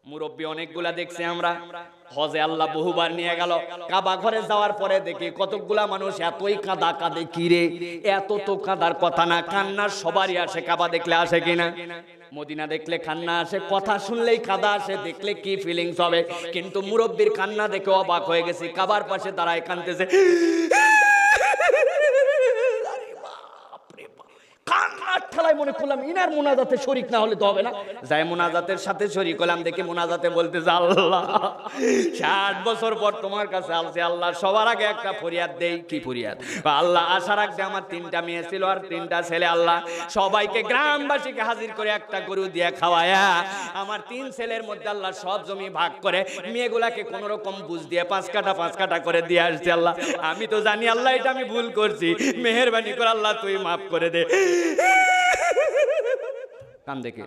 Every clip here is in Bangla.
মুরব্বী অনেকগুলা দেখছি আমরা। হজে আল্লাহ বহুবার নিয়ে গেল, কাবা ঘরে যাওয়ার পরে দেখি কতগুলা মানুষ এতই কাঁদা কাঁদে, কিরে এত তো কাঁদার কথা না। কান্না সবারই আসে, কাবা দেখলে আসে কিনা? মদিনা দেখলে কান্না আসে, কথা শুনলেই কাঁদা আসে, দেখলে কি ফিলিংস হবে। কিন্তু মুরব্বীর কান্না দেখে অবাক হয়ে গেছি। কাবার পাশে দাঁড়ায় কাঁদতেছে, কান্নার ঠেলায় মনে করলাম ইনার মোনাজাতে শরীক না হলে তো হবে না। যাই মোনাজাতের সাথে শরীক হলাম, দেখি মোনাজাতে বলতেছে, আল্লাহ 60 বছর পর তোমার কাছে আসছে আল্লাহ, সবার আগে একটা ফরিয়াদ দেই। কি ফরিয়াদ? আল্লাহ আসার আগে আমার 3টা মেয়ে ছিল আর 3টা ছেলে, আল্লাহ সবাইকে গ্রামবাসীকে হাজির করে একটা গরু দিয়ে খাওয়ায়া আমার 3 ছেলের মধ্যে আল্লাহ সব জমি ভাগ করে মেয়েগুলাকে কোন রকম বুঝ দিয়ে 5 কাটা করে দিয়ে আসছে। আল্লাহ আমি তো জানি আল্লাহ এটা আমি ভুল করছি, মেহেরবানি করে আল্লাহ তুই মাফ করে দে। কান দেখে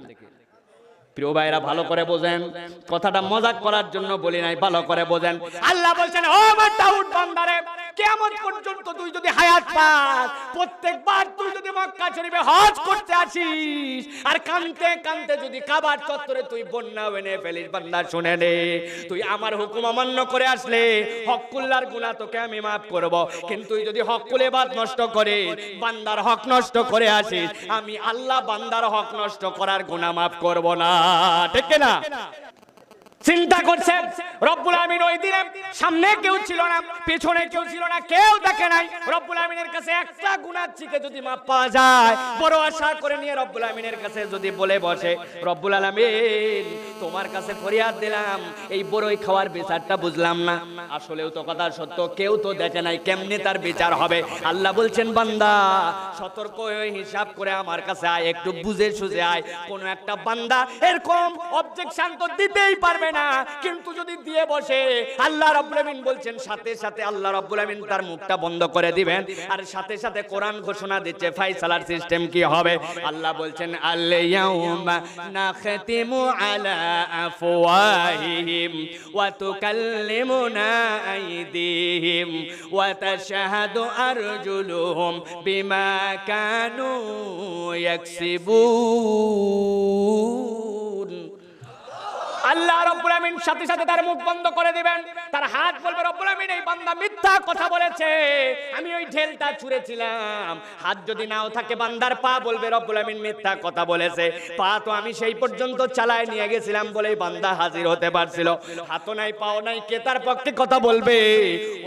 প্রিয় ভাইরা ভালো করে বোঝেন, কথাটা মজাক করার জন্য বলি নাই, ভালো করে বোঝেন। আল্লাহ বলছেন, ও আমার দাউদ বান্দারে, কিয়ামত পর্যন্ত তুই যদি হায়াত পাস, প্রত্যেকবার তুই যদি মক্কা শরীফে হজ করতে আসিস আর কানতে কানতে যদি কাবার চত্বরে তুই বন্যা এনে ফেলিস, বান্দা শুনে নে, তুই আমার হুকুম অমান্য করে আসলে হকুল্লার গুনাহ তোকে আমি মাফ করব। কিন্তু তুই যদি হকুল ইবাদত নষ্ট করে বান্দার হক নষ্ট করে আসিস, আমি আল্লাহ বান্দার হক নষ্ট করার গুনাহ মাফ করব না। ঠিক না? চিন্তা করছে রব্বুল আমিন ওই দিনে সামনে কেউ ছিল না, পেছনে কেউ ছিল না, কেউ দেখে নাই। রব্বুল আমিনের কাছে একটা গুনাহ থেকে যদি মাপ পাওয়া যায়, বড় আশা করে নিয়ে রব্বুল আমিনের কাছে যদি বলে বসে, রব্বুল আলামিন তোমার কাছে ফরিয়াদ দিলাম, এই বড়ই খাওয়ার বিচারটা বুঝলাম না। আসলেও তো কথা সত্য, কেউ তো দেখে নাই, কেমনে তার বিচার হবে? আল্লাহ বলছেন, বান্দা সতর্ক হয়ে হিসাব করে আমার কাছে আয়, একটু বুঝে সুঝে আয়। কোন একটা বান্দা এরকম অবজেকশন তো দিতেই পারবে না, কিন্তু যদি দিয়ে বসে আল্লাহ রাব্বুল আমিন বলছেন সাথে সাথে আল্লাহ রাব্বুল আমিন তার মুখটা বন্ধ করে দিবেন। আর সাথে সাথে কোরআন ঘোষণা দিচ্ছে ফায়সালার সিস্টেম কি হবে। আল্লাহ বলছেন, আল ইয়াউমা নাখতিমু আলা আফওয়াহিহিম ওয়া তুকাল্লিমুনা আইদিহিম ওয়া তাশহাদু আরজুলুহুম বিমা কানু ইয়াকসিবুন। আল্লাহ রাব্বুল আমিন সাথে সাথে তার মুখ বন্ধ করে দিবেন, তার হাত বলবে, রব্বুল আমিন এই বান্দা মিথ্যা কথা বলেছে, আমি ওই ঢেলটা ছুঁড়েছিলাম। হাত যদি নাও থাকে বান্দার পা বলবে, রব্বুল আমিন মিথ্যা কথা বলেছে, পা তো আমি সেই পর্যন্ত চালায় নিয়ে গেছিলাম বলেই বান্দা হাজির হতে পারছিল। হাতও নাই পাও নাই, কে তার পক্ষে কথা বলবে?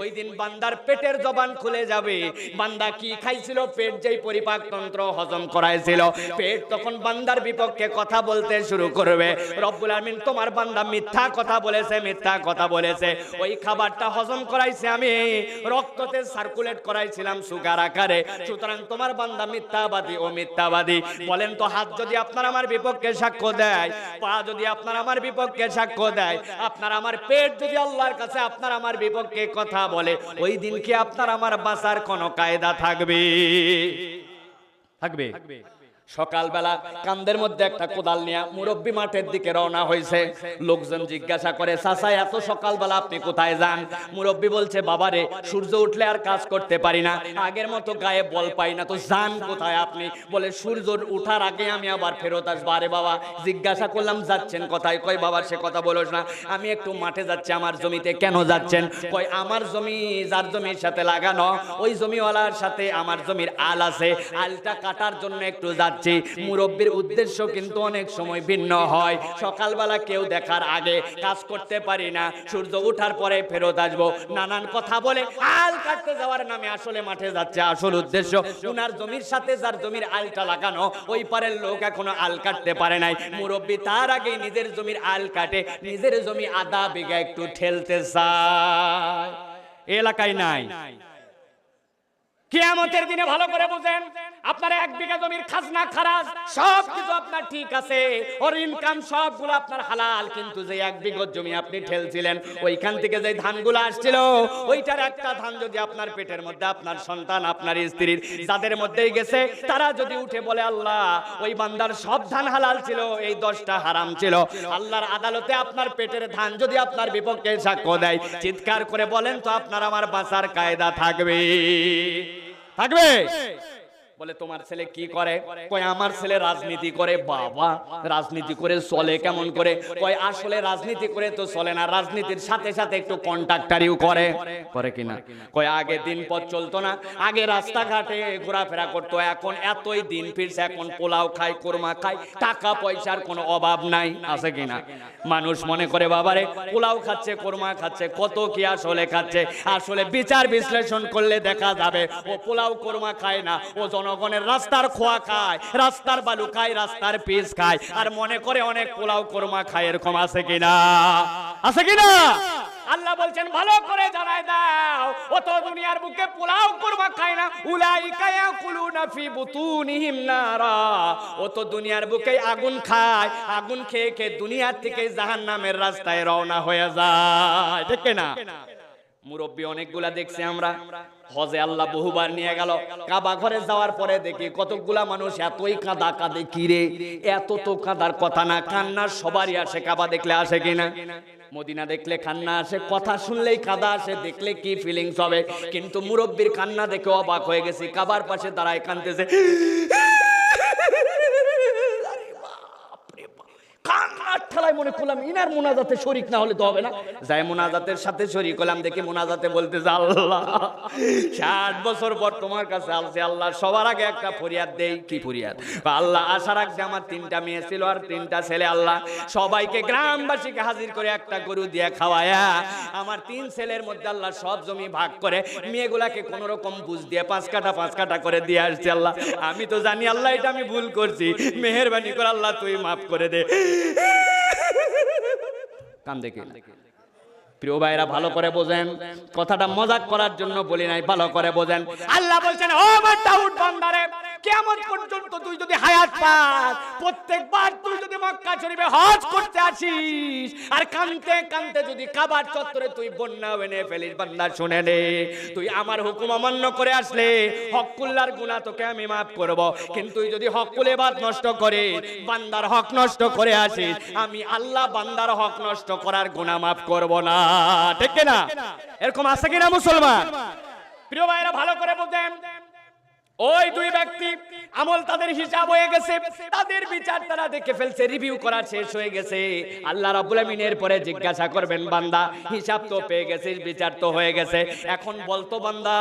ওই দিন বান্দার পেটের জবান খুলে যাবে। বান্দা কি খাইছিল, পেট যেই পরিপাক তন্ত্র হজম করাইছিল, পেট তখন বান্দার বিপক্ষে কথা বলতে শুরু করবে। রব্বুল আমিন তোমার বান্দা মিথ্যা কথা বলেছে, মিথ্যা কথা বলেছে, ওই খাবারটা হজম করাইছে আমি, রক্ততে সার্কুলেট করাইছিলাম সুগার আকারে, সুতরাং তোমার বান্দা মিথ্যাবাদী ও মিথ্যাবাদী। বলেন তো, হাত যদি আপনার আমার বিপক্ষে সাক্ষ্য দেয়, পা যদি আপনার আমার বিপক্ষে সাক্ষ্য দেয়, আপনার আমার পেট যদি আল্লাহর কাছে আপনার আমার বিপক্ষে কথা বলে, ওই দিন কি আপনার আমার বাঁচার কোনো কায়দা থাকবে? থাকবে? সকালবেলা কান্দের মধ্যে একটা কোদাল নিয়ে মুরব্বী মাঠের দিকে রওনা হয়েছে। লোকজন জিজ্ঞাসা করে, চাচা এত সকালবেলা আপনি কোথায় যান? মুরব্বী বলছে, বাবারে সূর্য উঠলে আর কাজ করতে পারি না, আগের মতো গায়ে বল পাই না, তো যান কোথায় আপনি? বলে, সূর্য উঠার আগে আমি আবার ফেরত আসবো। আরে বাবা, জিজ্ঞাসা করলাম যাচ্ছেন কোথায়? কই বাবা সে কথা বলোস না, আমি একটু মাঠে যাচ্ছি আমার জমিতে। কেন যাচ্ছেন? কই আমার জমি যার জমির সাথে লাগানো, ওই জমিওয়ালার সাথে আমার জমির আল আছে, আলটা কাটার জন্য একটু যাচ্ছি। মুরব্বীর উদ্দেশ্য কিন্তু অনেক সময় ভিন্ন হয়। সকালবেলা কেউ দেখার আগে কাজ করতে পারি না, সূর্য ওঠার পরে ফেরত আসবো, নানান কথা বলে আল কাটতে যাওয়ার নামে আসলে মাঠে যাচ্ছে। আসল উদ্দেশ্য উনার জমির সাথে যার জমির আলটা লাগানো, ওই পারের লোক এখনো আল কাটতে পারে নাই। মুরব্বী তার আগে নিজের জমির আল কাটে, নিজের জমি আধা বিঘা একটু ঠেলতে চায়, এলাকায় নাই। কিয়ামতের দিনে ভালো করে বুঝেন, আপনার 1 বিঘা জমির খাজনা খারাজ সব কিছু আপনার ঠিক আছে, ওর ইনকাম সবগুলো আপনার হালাল, কিন্তু যে 1 বিঘা জমি আপনি ঠেলছিলেন, ওইখান থেকে যে ধানগুলো আসছিল, ওইটার একটা ধান যদি আপনার পেটের মধ্যে আপনার সন্তান আপনার স্ত্রীর যাদের মধ্যেই গেছে, তারা যদি উঠে বলে, আল্লাহ ওই বান্দার সব ধান হালাল ছিল, এই 10টা হারাম ছিল, আল্লাহর আদালতে আপনার পেটের ধান যদি আপনার বিপক্ষে সাক্ষ্য দেয়, চিৎকার করে বলেন তো আপনার আমার বাঁচার কায়দা থাকবে? থাকবে? বলে তোমার ছেলে কি করে? কয় আমার ছেলে রাজনীতি করে। বাবা, রাজনীতি করে চলে কেমন করে? কয় আসলে রাজনীতি করে তো চলে না, রাজনীতির সাথে সাথে একটু কন্ট্রাক্টরিও করে। করে কিনা? কয় আগে দিন পথ চলতো না, আগে রাস্তাঘাটে ঘোরাফেরা করতো, এখন এতই দিন ফিরছে, এখন পোলাও খায়, কোরমা খায়, টাকা পয়সার কোনো অভাব নাই। আছে কিনা? মানুষ মনে করে বাবারে পোলাও খাচ্ছে, কোরমা খাচ্ছে, কত কি আসলে খাচ্ছে? আসলে বিচার বিশ্লেষণ করলে দেখা যাবে ও পোলাও কোরমা খায় না, ও জনগণের রাস্তার খোয়া খায়, রাস্তার বালু খায়, রাস্তার পিস খায়, আর মনে করে অনেক পোলাও কোরমা খায়। এরকম আছে কিনা? আছে কিনা? আল্লাহ বলছেন ভালো করে জানাই দাও, ও তো দুনিয়ার বুকে পোলাও কোরমা খায় না। উলাইকা ইয়াকুলুনা ফি বুতুনিহিম নারা, ও তো দুনিয়ার বুকে আগুন খায়, আগুন খেয়ে খেয়ে দুনিয়ার থেকে জাহান্নামের রাস্তায় রওনা হয়ে যায়। ঠিক না? মুরব্বী অনেকগুলা দেখছি আমরা, হজে আল্লাহ বহুবার নিয়ে গেল, কাবা ঘরে যাওয়ার পরে দেখি কতগুলা মানুষ এতই কাঁদা কাঁদে। কিরে, এত তো কাঁদার কথা না, কান্না সবারই আসে, কাবা দেখলে আসে কিনা? মদিনা দেখলে কান্না আসে, কথা শুনলেই কাঁদা আসে, দেখলে কি ফিলিংস হবে। কিন্তু মুরব্বীর কান্না দেখে অবাক হয়ে গেছি, কাবার পাশে দাঁড়ায় কাঁদতেছে, ঠেলায় মনে করলাম ইনার মোনাজাতে শরীক না হলে তো হবে না। যাই মোনাজাতের সাথে শরীক হলাম, দেখি মোনাজাতে বলতেছে আল্লাহ 60 বছর পর তোমার কাছে আসছে আল্লাহ, সবার আগে একটা ফরিয়াদ দেই। কি ফরিয়াদ? আল্লাহ আসার আগে আমার 3টা মেয়ে ছিল আর 3টা ছেলে, আল্লাহ সবাইকে গ্রামবাসীকে হাজির করে একটা গরু দিয়ে খাওয়ায়া আমার 3 ছেলের মধ্যে আল্লাহ সব জমি ভাগ করে মেয়েগুলাকে কোন রকম বুঝ দিয়ে 5 কাঠা করে দিয়ে আসছে। আল্লাহ আমি তো জানি আল্লাহ এটা আমি ভুল করছি, মেহেরবানি করে আল্লাহ তুই মাফ করে দে। কান দেখে প্রিয় ভাইরা ভালো করে বোঝেন, কথাটা মজাক করার জন্য বলি নাই, ভালো করে বোঝেন। আল্লাহ বলছেন ও আমার দাউদ বান্দারে, কিয়ামত পর্যন্ত তুই যদি হায়াত পাস, প্রত্যেকবার তুই যদি মক্কা শরীফে হজ করতে আসিস আর কানতে কানতে যদি কাবার চত্বরে তুই বন্যা এনে ফেলিস, বান্দা শুনে নে, তুই আমার হুকুম অমান্য করে আসলে হকুল্লার গুনাহ তোকে আমি মাফ করব, কিন্তু তুই যদি হকুল ইবাদত নষ্ট করে বান্দার হক নষ্ট করে আসিস, আমি আল্লাহ বান্দার হক নষ্ট করার গুনাহ মাফ করব না। ঠিক না? এরকম আছে কিনা মুসলমান? প্রিয় ভাইরা ভালো করে বোঝেন, ওই 2 ব্যক্তি আমল তাদের হিসাব হয়ে গেছে, তাদের বিচার তারা দেখে ফেলছে, রিভিউ করা শেষ হয়ে গেছে। আল্লাহ রাব্বুল আমিনের পরে জিজ্ঞাসা করবেন বান্দা হিসাব তো পেয়ে গেছিস, বিচার তো হয়ে গেছে, এখন বলতো বান্দা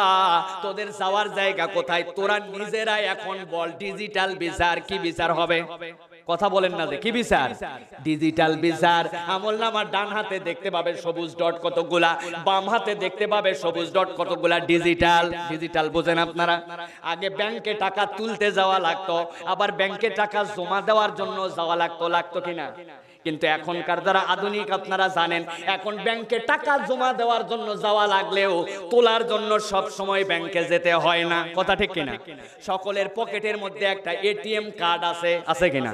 তোদের যাওয়ার জায়গা কোথায়? তোরা নিজেরাই এখন বল, ডিজিটাল বিচার কি বিচার হবে? কথা বলেন না যে কি বিচার? ডিজিটাল বিচার। আমলনামার ডান হাতে দেখতে পাবে সবুজ ডট কতগুলা, বাম হাতে দেখতে পাবে সবুজ ডট কতগুলা। ডিজিটাল। ডিজিটাল বোঝেন আপনারা? আগে ব্যাংকে টাকা তুলতে যাওয়া লাগতো, আবার ব্যাংকে টাকা জমা দেওয়ার জন্য যাওয়া লাগতো কিনা? কিন্তু এখনকার যারা আধুনিক আপনারা জানেন, এখন ব্যাংকে টাকা জমা দেওয়ার জন্য যাওয়া লাগলেও তোলার জন্য সব সময় ব্যাংকে যেতে হয় না। কথা ঠিক কিনা? সকলের পকেটের মধ্যে একটা এটিএম কার্ড আছে। আছে কিনা?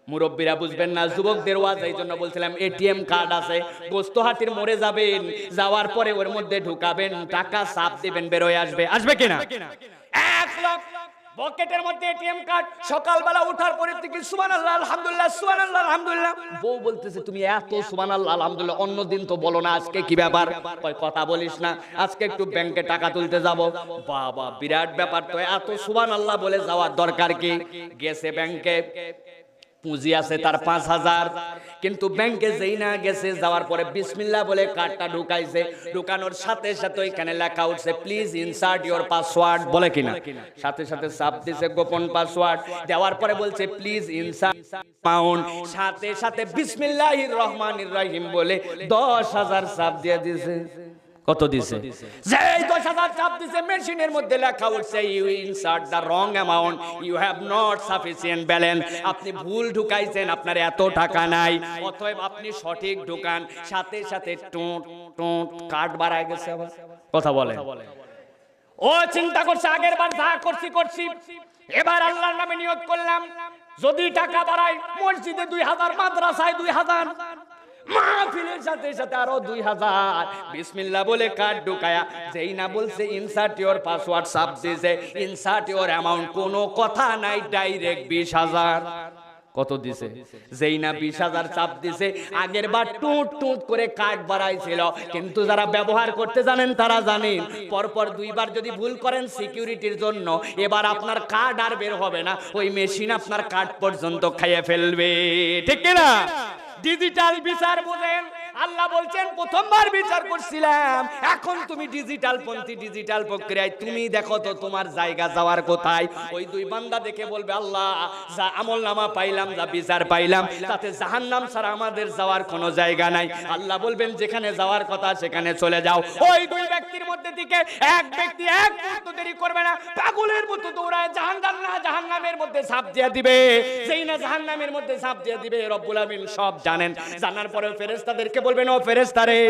মুরব্বীরা বুঝবেন না, যুবকদের ওয়াজ এই জন্য বলছিলাম, এটিএম কার্ড আছে, গোস্তহাটির মোড়ে যাবেন, যাওয়ার পরে ওর মধ্যে ঢুকাবেন, টাকা চাপ দিবেন, বের হয়ে আসবে। আসবে কিনা? 1 লাখ পকেটের মধ্যে এটিএম কার্ড, সকালবেলা ওঠার পরে থেকে সুবহানাল্লাহ আলহামদুলিল্লাহ সুবহানাল্লাহ আলহামদুলিল্লাহ, বউ বলতেছে তুমি এত সুবহানাল্লাহ আলহামদুলিল্লাহ অন্যদিন তো বলো না, আজকে কি ব্যাপার? কয় কথা বলিস না, আজকে একটু ব্যাংকে টাকা তুলতে যাব। বাবা বিরাট ব্যাপার তো, এত সুবহানাল্লাহ বলে যাওয়ার দরকার কি? গেছে ব্যাংকে, পুঁজি আছে তার 5000, কিন্তু ব্যাংকে যেই না গেছে, যাওয়ার পরে বিসমিল্লাহ বলে কার্ডটা ঢুকাইছে, ঢুকানোর সাথে সাথে ওইখানে লেখা উঠছে প্লিজ ইনসার্ট ইওর পাসওয়ার্ড। বলে কিনা? সাথে সাথে চাপ দিছে গোপন পাসওয়ার্ড, দেওয়ার পরে বলছে প্লিজ ইনসার্ট অ্যামাউন্ট, সাথে সাথে বিসমিল্লাহির রহমানির রহিম বলে 10000 চাপ দিয়ে দিয়েছে। কত দিছে? যেই 10000 চাপ দিছে, মেশিনের মধ্যে লেখা উঠছে you insert the wrong amount, you have not sufficient balance, আপনি ভুল ঢুকাইছেন, আপনার এত টাকা নাই, অতএব আপনি সঠিক ঢুকান। সাথে সাথে টুট টুট কার্ড বাড়ায় গেছে। আবার কথা বলে, ও চিন্তা করছে আগের বার যা করছি, এবার আল্লাহর নামে নিয়ত করলাম যদি টাকা বাড়াই, মসজিদে 2000, মাদ্রাসায় 2000, মাহফিলের সাথে সাথে আরো 2000। বিসমিল্লাহ বলে কার্ড ঢুকায়া যেই না বলছে ইনসার্ট ইওর পাসওয়ার্ড, চাপ দিয়েছে ইনসার্ট ইওর অ্যামাউন্ট, কোনো কথা নাই, ডাইরেক্ট 20000। কত দিছে? যেই না 20,000 চাপ দিছে, আগের বার টুট টুট করে কার্ড বাড়াইছিল, কিন্তু যারা ব্যবহার করতে জানেন তারা জানেন পরপর দুইবার যদি ভুল করেন সিকিউরিটির জন্য এবার আপনার কার্ড আর বের হবে না, ওই মেশিন আপনার কার্ড পর্যন্ত খাইয়ে ফেলবে, ঠিক কি না? ডিজিটাল বিচার বোঝেন। আল্লাহ বলছেন প্রথমবার বিচার করছিলাম, এখন তুমি ডিজিটাল পন্থী, ডিজিটাল প্রক্রিয়ায় তুমি দেখো তো তোমার জায়গা যাওয়ার কোথায়। ওই দুই বান্দা দেখে বলবে আল্লাহ যা আমলনামা পাইলাম, যা বিচার পাইলাম, তাতে জাহান্নাম ছাড়া আমাদের যাওয়ার কোনো জায়গা নাই। আল্লাহ বলবেন যেখানে যাওয়ার কথা সেখানে চলে যাও। ওই দুই ব্যক্তির মধ্যে থেকে এক ব্যক্তি এক মুহূর্ত দেরি করবে না, পাগলের মতো দৌড়ায় জাহান্নামের মধ্যে ঝাঁপ দিয়ে দিবে। যেই না জাহান্নামের মধ্যে ঝাঁপ দিয়ে দিবে, রব্বুল আমিন সব জানেন। জানার পরে ফেরেশতাদেরকে বলবেন, ও ফেরেশতারে,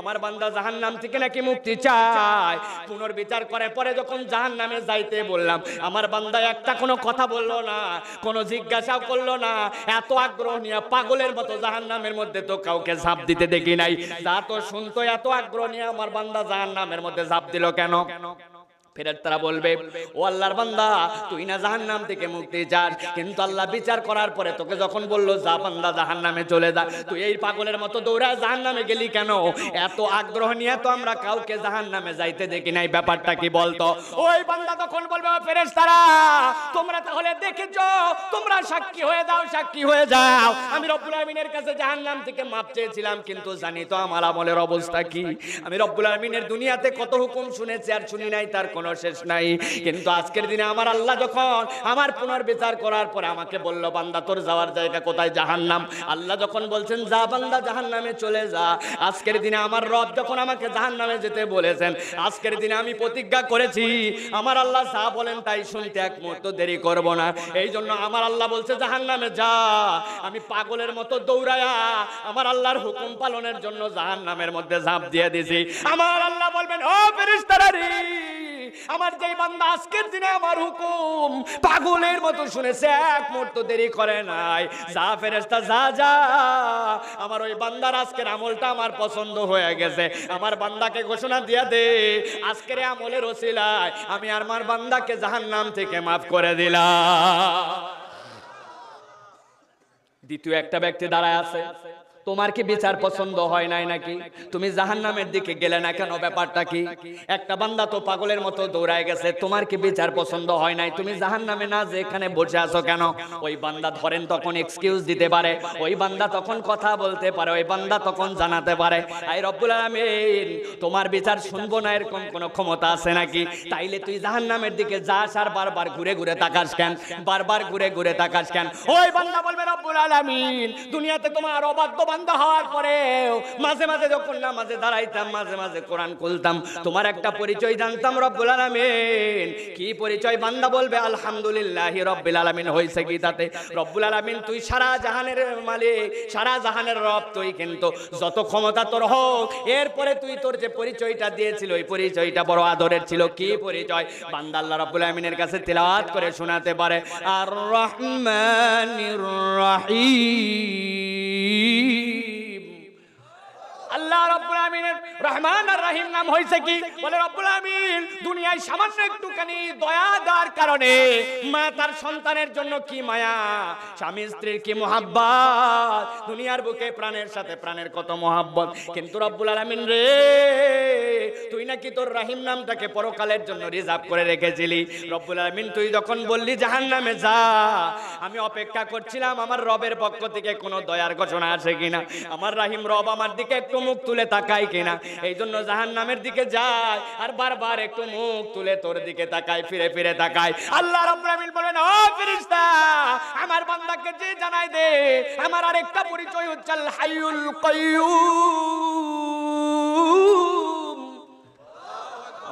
আমার বান্দা জাহান্নাম থেকে নাকি মুক্তি চায়। পুনর্বিচার করার পরে যখন জাহান্নামে যাইতে বললাম, আমার বান্দা একটা কোনো কথা বললো না, কোনো জিজ্ঞাসাও করলো না। এত আগ্রহ নিয়ে পাগলের মতো জাহান্নামের মধ্যে তো কাউকে ঝাঁপ দিতে দেখি নাই। যা তো শুনতো, এত আগ্রহ নিয়ে আমার বান্দা জাহান্নামের মধ্যে ঝাঁপ দিল কেন? ফেরেশতারা বলবে, ও আল্লাহর বান্দা, তুই না জাহান্নাম থেকে মুক্তি চাস, কিন্তু আল্লাহ বিচার করার পরে তোকে যখন বললো যা বান্দা জাহান্নামে চলে যা, তুই এই পাগলের মতো দৌড়ায় জাহান্নামে গেলি কেন? এত আগ্রহ নিয়ে তো আমরা কাউকে জাহান্নামে যাইতে দেখি নাই, ব্যাপারটা কি বলতো? ওই বান্দা তখন বলবে, ফেরেশতারা তোমরা তাহলে দেখেছো, তোমরা সাক্ষী হয়ে দাও, সাক্ষী হয়ে যাও। আমি রব্বুল আমিনের কাছে জাহান্নাম থেকে মাপ চেয়েছিলাম, কিন্তু জানি তো আমার আমলের অবস্থা কি। আমি রব্বুল আমিনের দুনিয়াতে কত হুকুম শুনেছি আর শুনি নাই, তার কোনো শেষ নাই। কিন্তু আজকের দিনে আমার আল্লাহ যখন আমার পুনর্বিচার করার পরে আমাকে বলল, বান্দা তোর যাওয়ার জায়গা কোথায়? জাহান্নাম। আল্লাহ যখন বলছেন যা বান্দা জাহান্নামে চলে যা, আজকের দিনে আমার রব যখন আমাকে জাহান্নামে যেতে বলেছেন, আজকের দিনে আমি প্রতিজ্ঞা করেছি আমার আল্লাহ যা বলেন তাই শুনতে এক মুহূর্ত দেরি করব না। এই জন্য আমার আল্লাহ বলছে জাহান্নামে যা, আমি পাগলের মতো দৌড়ায়া আমার আল্লাহর হুকুম পালনের জন্য জাহান্নামের মধ্যে ঝাঁপ দিয়ে দিয়েছি। আমার আল্লাহ বলবেন, ও ফেরেশতারা রে, আমার যেই বান্দা আজকের দিনে আমার হুকুম পাগলের মতো শুনেছে, এক মুহূর্ত দেরি করে নাই, যা ফেরেশতা যা যা, আমার ওই বান্দার আজকের আমলটা আমার পছন্দ হয়ে গেছে। আমার বান্দাকে ঘোষণা দিয়ে দে, আজকের আমলের ওসিলায় আমি আমার বান্দাকে জাহান্নাম থেকে মাফ করে দিলাম। দ্বিতীয় একটা ব্যক্তি দাঁড়ায় আছে, তোমার কি বিচার পছন্দ হয় নাই নাকি? তুমি জাহান্নামের দিকে গেলে না কেন? ব্যাপারটা কি? একটা বান্দা তো পাগলের মতো দৌড়ায় গেছে, তোমার কি বিচার পছন্দ হয় নাই? তুমি জাহান্নামে না যে এখানে বসে আছো কেন? ওই বান্দা ধরেন তখন এক্সকিউজ দিতে পারে, ওই বান্দা তখন কথা বলতে পারে, ওই বান্দা তখন জানাতে পারে, আই রব্বুল আলামিন তোমার বিচার শুনবো না, এরকম কোন ক্ষমতা আছে নাকি? তাইলে তুই জাহান্নামের দিকে যাস আর বারবার ঘুরে ঘুরে তাকাস কেন? বারবার ঘুরে ঘুরে তাকাস কেন? ওই বান্দা বলবে, রব্বুল আলামিন দুনিয়াতে তোমার অবাধ্য বান্দা হওয়ার পরেও মাঝে মাঝে যখন নামাজে দাঁড়াইতাম, মাঝে মাঝে কোরআন খুলতাম, তোমার একটা পরিচয় জানতাম রব্বুল আলামিন। কি পরিচয়? বান্দা বলবে আলহামদুলিল্লাহি রব্বিল আলামিন। হইছে কি তাতে? রব্বুল আলামিন তুই সারা জাহানের মালিক, সারা জাহানের রব তুই, কিন্তু যত ক্ষমতা তোর হোক, এরপরে তুই তোর যে পরিচয়টা দিয়েছিল ওই পরিচয়টা বড় আদরের ছিল। কি পরিচয়? বান্দা আল্লাহ রব্বুল আলামিনের কাছে তিলাওয়াত করে শোনাতে পারে, আর রহমানির রহিম। আল্লাহ রাব্বুল আমিনের রহমান আর রহিম নাম হইছে কি? বলে রব্বুল আমিন দুনিয়ায় সামান্য একটুখানি দয়া দেওয়ার কারণে মা তার সন্তানের জন্য কি মায়া, স্বামী স্ত্রীর কি মহাব্বত, দুনিয়ার বুকে প্রাণের সাথে প্রাণের কত মহাব্বত। কিন্তু রব্বুল আলামিন রে, তুই নাকি তোর রহিম নামটাকে পরকালের জন্য রিজার্ভ করে রেখেছিলি। রব্বুল আলামিন তুই যখন বললি জাহান্নামে যা, আমি অপেক্ষা করছিলাম আমার রবের পক্ষ থেকে কোনো দয়ার ঘোষণা আসে কিনা, আমার রহিম রব আমার দিকে একটু মুখ তুলে তাকায় কিনা। এই জন্য জাহান্নামের দিকে যায় আর বারবার একটু মুখ তুলে তোর দিকে তাকায়, ফিরে ফিরে তাকায়। আল্লাহ রাব্বুল আমিন বলেন, ও ফেরেশতা আমার বান্দাকে যে জানাই দে আমার আরেকটা পরিচয় হচ্ছে আল হাইয়ুল কাইয়্যুম।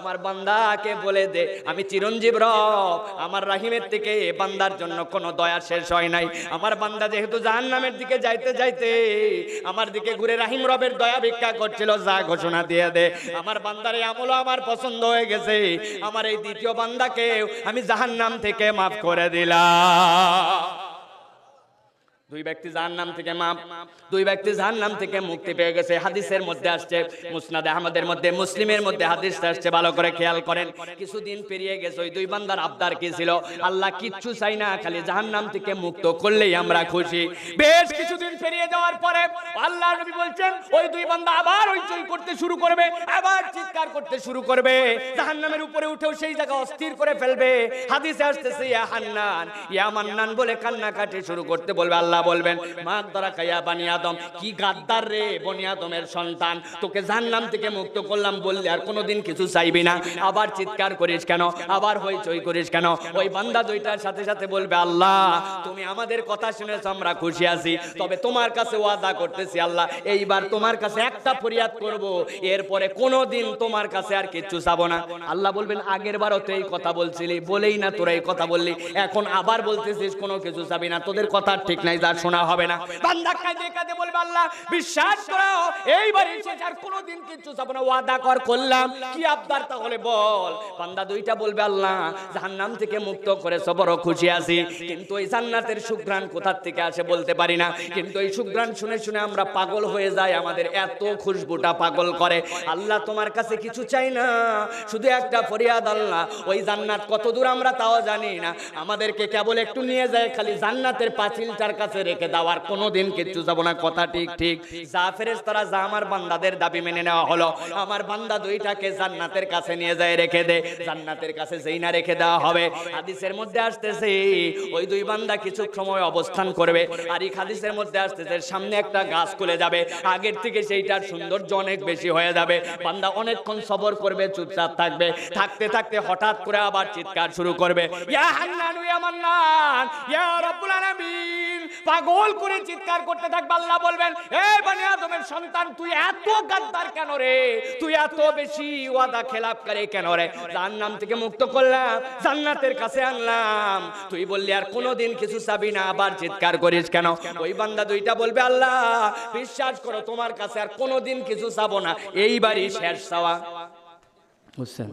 আমার বান্দাকে বলে দে আমি চিরঞ্জীব রব, আমার রাহিমের থেকে বান্দার জন্য কোনো দয়া শেষ হয় নাই। আমার বান্দা যেহেতু জাহান্নামের দিকে যাইতে যাইতে আমার দিকে ঘুরে রাহিম রবের দয়া ভিক্ষা করছিল, যা ঘোষণা দিয়ে দে আমার বান্দার এই আমলও আমার পছন্দ হয়ে গেছে, আমার এই দ্বিতীয় বান্দাকে আমি জাহান্নাম থেকে মাফ করে দিলাম। দুই ব্যক্তি জাহান্নাম থেকে মাপ, দুই ব্যক্তি জাহান্নাম থেকে মুক্তি পেয়ে গেছে। হাদিসের মধ্যে আসছে, মুসনাদে আহমদের মধ্যে, মুসলিমের মধ্যে হাদিসটা আসছে, ভালো করে খেয়াল করেন। কিছুদিন পেরিয়ে গেছে, ওই দুই বান্দার আবদার কি ছিল? আল্লাহ কিচ্ছু চাই না, খালি জাহান্নাম থেকে মুক্ত করলেই আমরা খুশি। বেশ কিছুদিন পেরিয়ে যাওয়ার পরে আল্লাহ নবী বলছেন, ওই দুই বান্দা আবার হইচই করতে শুরু করবে, আবার চিৎকার করতে শুরু করবে, জাহান্নামের উপরে উঠেও সেই জায়গা অস্থির করে ফেলবে। হাদিসে আসতেছে, ইয়া হান্নান ইয়া মান্নান বলে কান্নাকাটি শুরু করতে বলবে। আল্লাহ বলবেন, মা দরা কায়া বানি আদম, কি গাদ্দার রে বনি আদমের সন্তান, তোকে জাহান্নাম থেকে মুক্ত করলাম বললে আর কোনোদিন কিছু চাইবি না, আবার চিৎকার করিস কেন, আবার হইচই করিস কেন? ওই বান্দা দুইটার সাথে সাথে বলবে, আল্লাহ তুমি আমাদের কথা শুনেছো, আমরা খুশি আছি, তবে তোমার কাছে ওয়াদা করতেছি আল্লাহ, এইবার তোমার কাছে একটা ফরিয়াদ করব, এরপরে কোনোদিন তোমার কাছে আর কিচ্ছু চাবো না। আল্লাহ বলবেন, আগের বারও তো এই কথা বলছিলি, বলেই না তোরা এই কথা বললি, এখন আবার বলতেছিস কোনো কিছু চাবি না, তোদের কথা ঠিক নাই, যা শোনা হবে না। বান্দা কাঁদে কাঁদে বলবে, আল্লাহ বিশ্বাস করো এইবার শেষ, আর কোনোদিন কিচ্ছু চাবো না, ওয়াদা করলাম, কি আবদার তাহলে বল? বান্দা দুইটা বলবে, আল্লাহ জাহান্নাম থেকে মুক্ত করেছো, বড় খুশি আছি, কিন্তু এই জান্নাতের সুঘ্রাণ কোথা থেকে আসে বলতে পারি না, কিন্তু এই সুঘ্রাণ শুনে শুনে আমরা পাগল হয়ে যাই, আমাদের এত খুশবুটা পাগল করে। আল্লাহ তোমার কাছে কিছু চাই না, শুধু একটা ফরিয়াদ, আল্লাহ ওই জান্নাত কত দূর আমরা তাও জানি না, আমাদেরকে কেবল একটু নিয়ে যায়, খালি জান্নাতের পাঁচিলটার কাছে রেখে দাও, আর কোনোদিন কিচ্ছু যাব না। কথা ঠিক ঠিক, যা ফেরেশতারা যা, আমার বান্দাদের দাবি মেনে নেওয়া হলো, আমার বান্দা দুইটাকে জান্নাতের কাছে নিয়ে যায় রেখে দে। জান্নাতের কাছে যেই না রেখে দেওয়া হবে, হাদিসের মধ্যে আসতেছে ওই দুই বান্দা কিছু সময় অবস্থান করবে, আর এই হাদিসের মধ্যে আসতেছে সামনে একটা গাছ খুলে যাবে, আগের থেকে সেইটার সৌন্দর্য অনেক বেশি হয়ে যাবে। বান্দা অনেকক্ষণ সবর করবে, চুপচাপ থাকবে, থাকতে থাকতে হঠাৎ করে আবার চিৎকার শুরু করবে, ইয়া হান্নান ইয়া মান্নান ইয়া রাব্বুল আলামিন, পাগল করে চিৎকার করতে থাকবে। আল্লাহ বলবেন, এ বনি আদমের সন্তান, তুই এত গাদ্দার কেন রে, তুই এত বেশি ওয়াদা খেলাপকারী কেন রে? জাহান্নাম থেকে মুক্ত করলাম, জান্নাতের কাছে আনলাম, তুই বললি আর কোনোদিন কিছু চাবি না, আবার চিৎকার করিস কেন? ওই বান্দা দুইটা বলবে, আল্লাহ বিশ্বাস করো তোমার কাছে আর কোনোদিন কিছু চাবো না, এইবারই শেষ চাওয়া, বুঝছেন?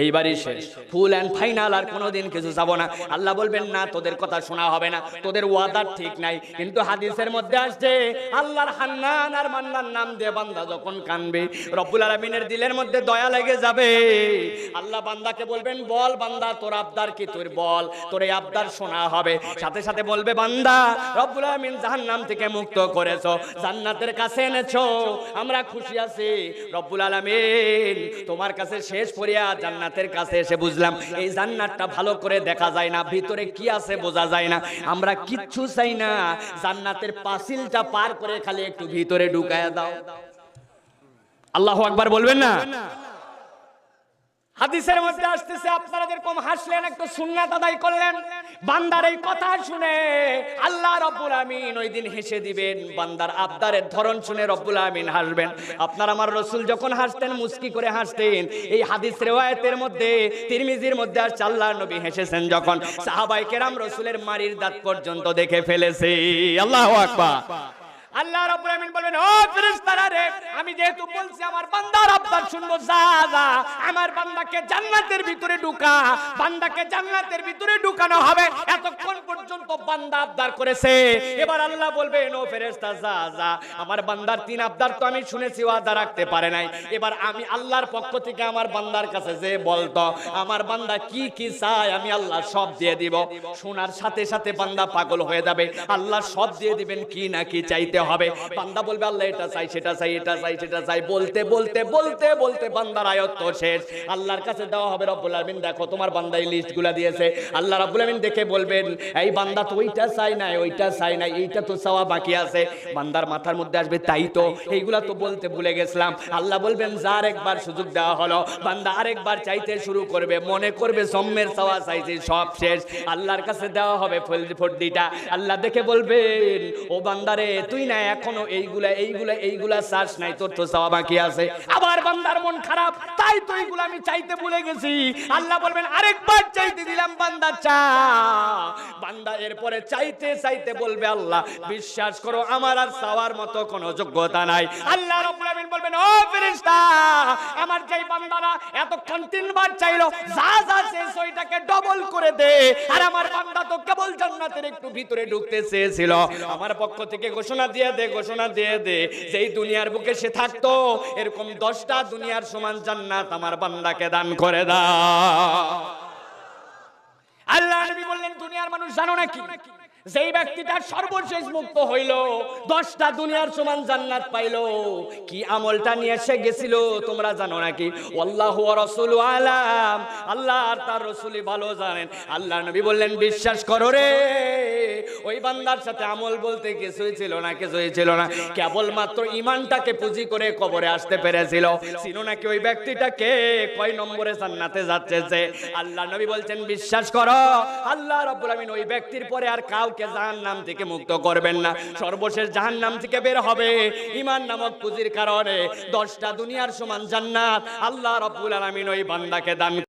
এইবারই শেষ, ফুল এন্ড ফাইনাল, আর কোনোদিন কিছু যাবো না। আল্লাহ বলবেন, না তোদের কথা শোনা হবে না, তোদের ওয়াদার ঠিক নাই। কিন্তু হাদিসের মধ্যে আসছে, আল্লাহর হান্নান আর মান্নান নাম দিয়ে বান্দা যখন কানবে, রব্বুল আলামিনের দিলের মধ্যে দয়া লেগে যাবে। আল্লাহ বান্দাকে বলবেন, বল বান্দা তোর আবদার কি, তোর বল, তোর এই আবদার শোনা হবে। সাথে সাথে বলবে, বান্দা রব্বুল আলামিন জাহান্নাম থেকে মুক্ত করেছো, জান্নাতের কাছে এনেছো, আমরা খুশি আছি। রব্বুল আলামিন তোমার কাছে শেষ ফরিয়াদ, জান্নাতের কাছে এসে বুঝলাম এই জান্নাতটা ভালো করে দেখা যায় না, ভিতরে কি আছে বোঝা যায় না, আমরা কিচ্ছু চাই না, জান্নাতের পাঁচিলটা পার করে খালি একটু ভিতরে ঢুকায়া দাও। আল্লাহু আকবার বলবেন না? হাদিসের মধ্যে আসতেছে, আপনারা যেরকম হাসলেন, একটু সুন্নাত আদায় করলেন, বান্দার এই কথা শুনে আল্লাহ রাব্বুল আমিন ওই দিন হেসে দিবেন। বান্দার আবদারের ধরন শুনে রব্বুল আমিন হাসবেন। আপনার আমার রাসূল যখন হাসতেন, মুস্কি করে হাসতেন। এই হাদিস রিওয়ায়াতের মধ্যে, তিরমিজির মধ্যে আসছে, আল্লাহর নবী হেসেছেন যখন সাহাবায়ে কেরাম রাসূলের মারির দাঁত পর্যন্ত দেখে ফেলেছে। আল্লাহু আকবার। আল্লাহ রাব্বুল আমিন বলবেন, ও ফেরেশতারা রে, আমি যেহেতু বলছি আমার বান্দার আবদার শুনবো, যা যা আমার বান্দাকে জান্নাতের ভিতরে ঢুকা, বান্দাকে জান্নাতের ভিতরে ঢুকানো হবে। এতক্ষণ পর্যন্ত বান্দা আবদার করেছে, এবার আল্লাহ বলবেন, ও ফেরেশতা যা যা, আমার বান্দার তিন আবদার তো আমি শুনেছি, ওয়াদা রাখতে পারে নাই, এবার আমি আল্লাহর পক্ষ থেকে আমার বান্দার কাছে যে বলতো আমার বান্দা কি কি চায়, আমি আল্লাহ সব দিয়ে দিব। শোনার সাথে সাথে বান্দা পাগল হয়ে যাবে, আল্লাহ সব দিয়ে দিবেন, কি না কি চাইতে হবে। বান্দা বলবে, আল্লাহ এটা চাই, সেটা চাই, এটা চাই, সেটা চাই, বলতে বলতে বলতে বলতে বান্দার আয়াত শেষ। আল্লাহর কাছে দেওয়া হবে, রব্বুল আলামিন দেখো তোমার বান্দা এই লিস্টগুলো দিয়েছে। আল্লাহ রাব্বুল আলামিন দেখে বলবেন, এই বান্দা তো ওইটা চাই নাই, ওইটা চাই নাই, এইটা তো চাওয়া বাকি আছে। বান্দার মাথার মধ্যে আসবে, তাই তো, এইগুলা তো বলতে ভুলে গেছিলাম। আল্লাহ বলবেন, যার একবার সুযোগ দেওয়া হলো, বান্দা আরেকবার চাইতে শুরু করবে, মনে করবে সম্মের চাওয়া চাইছে, সব শেষ। আল্লাহর কাছে দেওয়া হবে ফর্দিটা। আল্লাহ দেখে বলবেন, ও বান্দারে তুই না এখনো এইগুলা এইগুলা এইগুলা চাস নাই, তোর তো চাওয়া বাকি আছে। আবার আমার বান্দার মন খারাপ, তাই তো এইগুলো আমি চাইতে ভুলে গেছি। আল্লাহ বলবেন আরেকবার চাইতে দিলাম, বান্দা চা। বান্দা এরপরে চাইতে চাইতে বলবে আল্লাহ বিশ্বাস করো আমার আর চাওয়ার মতো কোনো যোগ্যতা নাই। আল্লাহ রাব্বুল আলামিন বলবেন ও ফেরেশতা, আমার যেই বান্দারা এতক্ষণ 3 বার চাইলো, যা যা শেষ ওইটাকে ডবল করে দে। আর আমার বান্দা তো কেবল জান্নাতের একটু ভিতরে ঢুকতে চেয়েছিল, আমার পক্ষ থেকে ঘোষণা দিয়ে দে, ঘোষণা দিয়ে দে, যেই দুনিয়ার বুকে সে থাকতো এরকম 10টা দুনিয়ার সমান জান্নাত আমার বান্দাকে দান করে দাও। আল্লাহ নবী বললেন দুনিয়ার মানুষ জানো নাকি, যেই ব্যক্তিটা সর্বশেষ মুক্ত হইল 10টা দুনিয়ার সমান জান্নাত পাইলো, কি আমলটা নিয়ে এসে গেছিল তোমরা জানো নাকি? আল্লাহু ওয়া রাসূলু আলাম, আল্লাহ আর তার রাসূলই ভালো জানেন। আল্লাহ নবী বললেন বিশ্বাস করো রে, ওই বান্দার সাথে আমল বলতে কিছুই ছিল না, কিছুই ছিল না, কেবলমাত্র ঈমানটাকে পুঁজি করে কবরে আসতে পেরেছিল। চিনো নাকি ওই ব্যক্তিটাকে কয় নম্বরে জান্নাতে যাচ্ছে? আল্লাহ নবী বলছেন বিশ্বাস করো, আল্লাহ রাব্বুল আমিন ওই ব্যক্তির পরে আর কাউকে জাহান্নাম থেকে মুক্ত করবেন না, সর্বশেষ জাহান্নাম থেকে বের হবে ঈমান নামক পুঁজির কারণে। 10টা দুনিয়ার সমান জান্নাত আল্লাহ রাব্বুল আলামিন ওই বান্দাকে দান